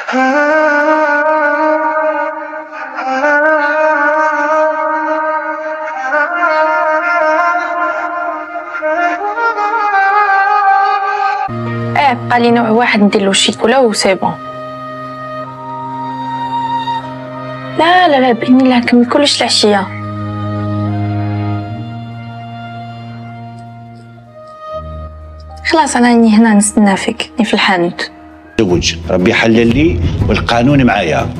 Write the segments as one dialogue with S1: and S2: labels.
S1: بقى لي نوع واحد نديرلو الشيكولا وسي بون. لا لا لا بإذن الله نكمل كلش العشية. خلاص أنا راني هنا نستنى فيك، راني في الحانوت.
S2: زوج ربي يحلل لي والقانون معايا.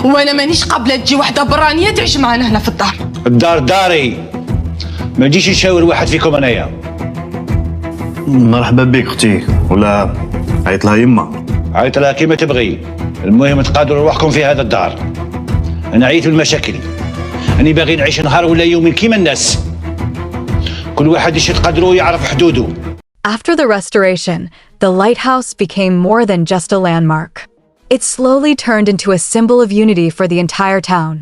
S3: وانا مانيش قابله تجي وحده برانيه تعيش معنا هنا في الدار.
S2: الدار داري، ما تجيش نشاور واحد فيكم انايا.
S4: مرحبا بك اختي، ولا عيط لها يما؟
S2: عيط لها كيما تبغي، المهم تقادروا روحكم في هذا الدار. انا عييت بالمشاكل، اني باغي نعيش نهار ولا يومين كيما الناس، كل واحد يشد قدره ويعرف حدوده.
S5: After the restoration, the lighthouse became more than just a landmark. It slowly turned into a symbol of unity for the entire town.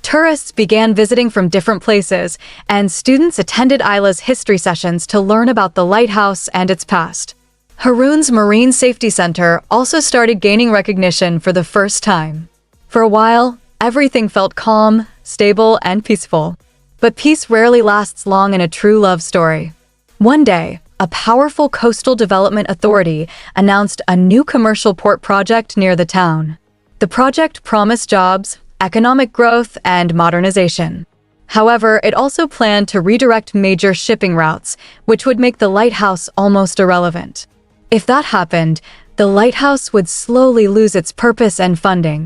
S5: Tourists began visiting from different places, and students attended Isla's history sessions to learn about the lighthouse and its past. Haroon's Marine Safety Center also started gaining recognition for the first time. For a while, everything felt calm, stable, and peaceful. But peace rarely lasts long in a true love story. One day, a powerful coastal development authority announced a new commercial port project near the town. The project promised jobs, economic growth, and modernization. However, it also planned to redirect major shipping routes, which would make the lighthouse almost irrelevant. If that happened, the lighthouse would slowly lose its purpose and funding.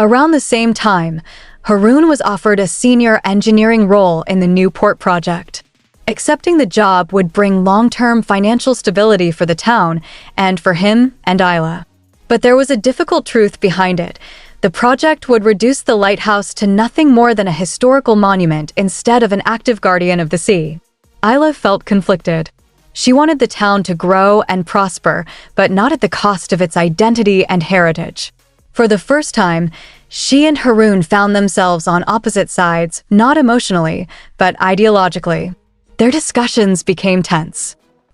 S5: Around the same time, Haroon was offered a senior engineering role in the new port project. Accepting the job would bring long-term financial stability for the town and for him and Isla. But there was a difficult truth behind it. The project would reduce the lighthouse to nothing more than a historical monument instead of an active guardian of the sea. Isla felt conflicted. She wanted the town to grow and prosper, but not at the cost of its identity and heritage. For the first time, she and Haroon found themselves on opposite sides, not emotionally, but ideologically. Their discussions became tense.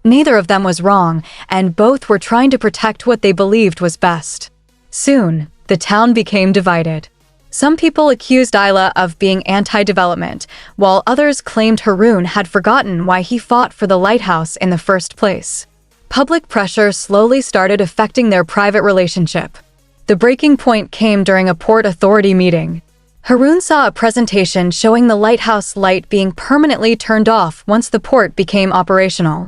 S5: Neither of them was wrong, and both were trying to protect what they believed was best. Soon, the town became divided. Some people accused Isla of being anti-development, while others claimed Haroon had forgotten why he fought for the lighthouse in the first place. Public pressure slowly started affecting their private relationship. The breaking point came during a Port Authority meeting. Haroon saw a presentation showing the lighthouse light being permanently turned off once the port became operational.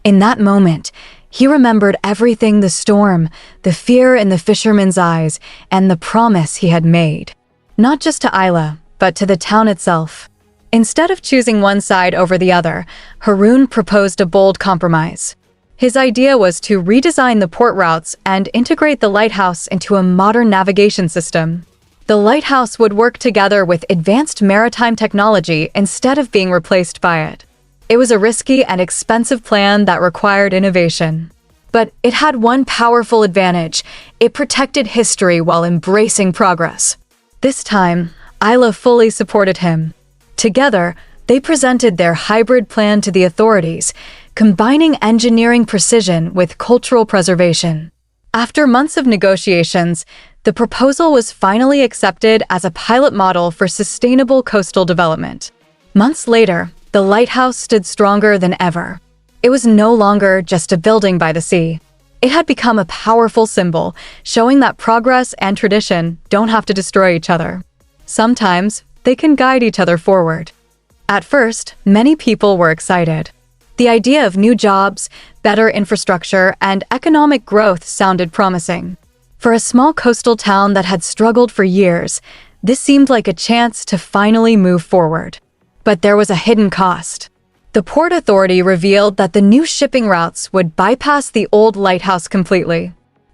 S5: In that moment, he remembered everything: the storm, the fear in the fisherman's eyes, and the promise he had made. Not just to Isla, but to the town itself. Instead of choosing one side over the other, Haroon proposed a bold compromise. His idea was to redesign the port routes and integrate the lighthouse into a modern navigation system. The lighthouse would work together with advanced maritime technology instead of being replaced by it. It was a risky and expensive plan that required innovation. But it had one powerful advantage: it protected history while embracing progress. This time, Isla fully supported him. Together, they presented their hybrid plan to the authorities, combining engineering precision with cultural preservation. After months of negotiations, the proposal was finally accepted as a pilot model for sustainable coastal development. Months later, the lighthouse stood stronger than ever. It was no longer just a building by the sea. It had become a powerful symbol, showing that progress and tradition don't have to destroy each other. Sometimes, they can guide each other forward. At first, many people were excited. The idea of new jobs, better infrastructure, and economic growth sounded promising. For a small coastal town that had struggled for years, this seemed like a chance to finally move forward. But there was a hidden cost. The Port Authority revealed that the new shipping routes would bypass the old lighthouse completely.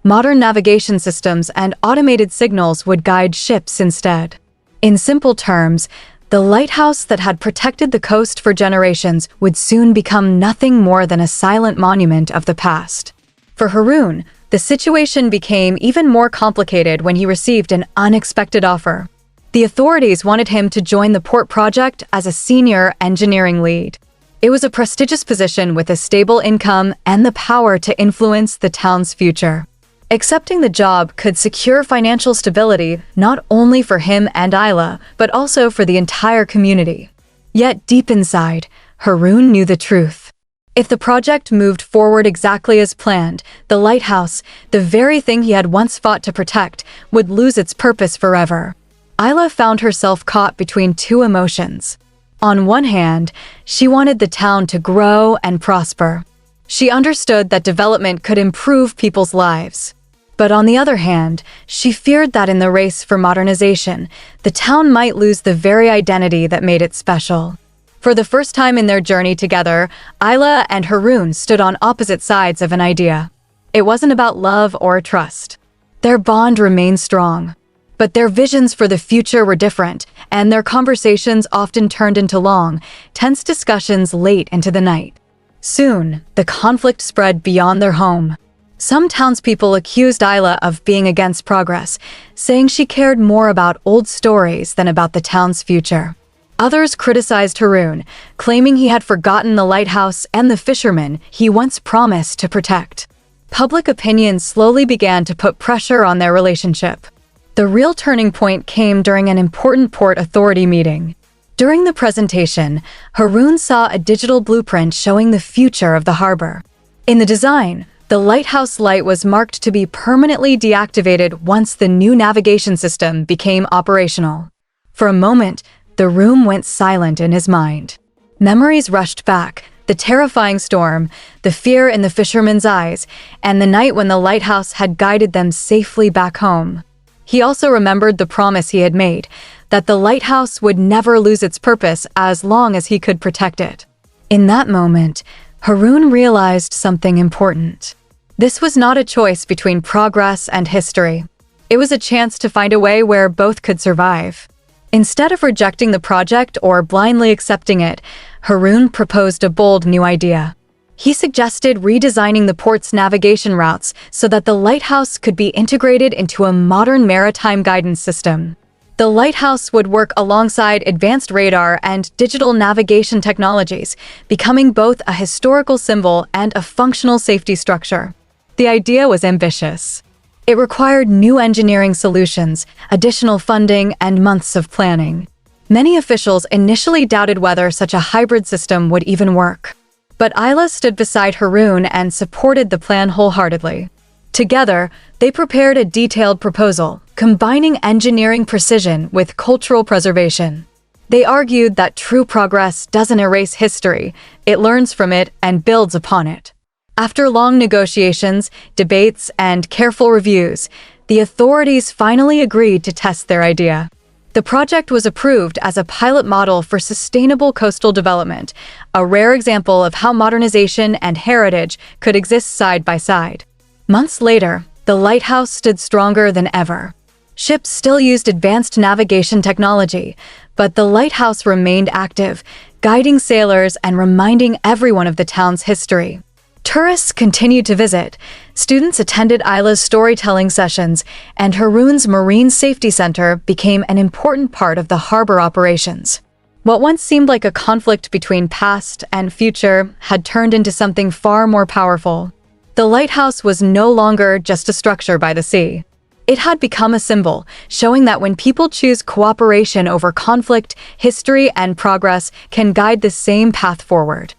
S5: Modern navigation systems and automated signals would guide ships instead. In simple terms, the lighthouse that had protected the coast for generations would soon become nothing more than a silent monument of the past. For Haroon, the situation became even more complicated when he received an unexpected offer. The authorities wanted him to join the port project as a senior engineering lead. It was a prestigious position with a stable income and the power to influence the town's future. Accepting the job could secure financial stability not only for him and Isla, but also for the entire community. Yet deep inside, Haroon knew the truth. If the project moved forward exactly as planned, the lighthouse, the very thing he had once fought to protect, would lose its purpose forever. Isla found herself caught between two emotions. On one hand, she wanted the town to grow and prosper. She understood that development could improve people's lives. But on the other hand, she feared that in the race for modernization, the town might lose the very identity that made it special. For the first time in their journey together, Isla and Haroon stood on opposite sides of an idea. It wasn't about love or trust. Their bond remained strong. But their visions for the future were different, and their conversations often turned into long, tense discussions late into the night. Soon, the conflict spread beyond their home. Some townspeople accused Isla of being against progress, saying she cared more about old stories than about the town's future. Others criticized Haroon, claiming he had forgotten the lighthouse and the fishermen he once promised to protect. Public opinion slowly began to put pressure on their relationship. The real turning point came during an important port authority meeting. During the presentation, Haroon saw a digital blueprint showing the future of the harbor. In the design, the lighthouse light was marked to be permanently deactivated once the new navigation system became operational. For a moment, the room went silent in his mind. Memories rushed back, the terrifying storm, the fear in the fishermen's eyes, and the night when the lighthouse had guided them safely back home. He also remembered the promise he had made, that the lighthouse would never lose its purpose as long as he could protect it. In that moment, Haroon realized something important. This was not a choice between progress and history. It was a chance to find a way where both could survive. Instead of rejecting the project or blindly accepting it, Haroon proposed a bold new idea. He suggested redesigning the port's navigation routes so that the lighthouse could be integrated into a modern maritime guidance system. The lighthouse would work alongside advanced radar and digital navigation technologies, becoming both a historical symbol and a functional safety structure. The idea was ambitious. It required new engineering solutions, additional funding, and months of planning. Many officials initially doubted whether such a hybrid system would even work. But Isla stood beside Haroon and supported the plan wholeheartedly. Together, they prepared a detailed proposal, combining engineering precision with cultural preservation. They argued that true progress doesn't erase history, it learns from it and builds upon it. After long negotiations, debates, and careful reviews, the authorities finally agreed to test their idea. The project was approved as a pilot model for sustainable coastal development, a rare example of how modernization and heritage could exist side by side. Months later, the lighthouse stood stronger than ever. Ships still used advanced navigation technology, but the lighthouse remained active, guiding sailors and reminding everyone of the town's history. Tourists continued to visit, students attended Isla's storytelling sessions, and Haroon's Marine Safety Center became an important part of the harbor operations. What once seemed like a conflict between past and future had turned into something far more powerful. The lighthouse was no longer just a structure by the sea. It had become a symbol, showing that when people choose cooperation over conflict, history and progress can guide the same path forward.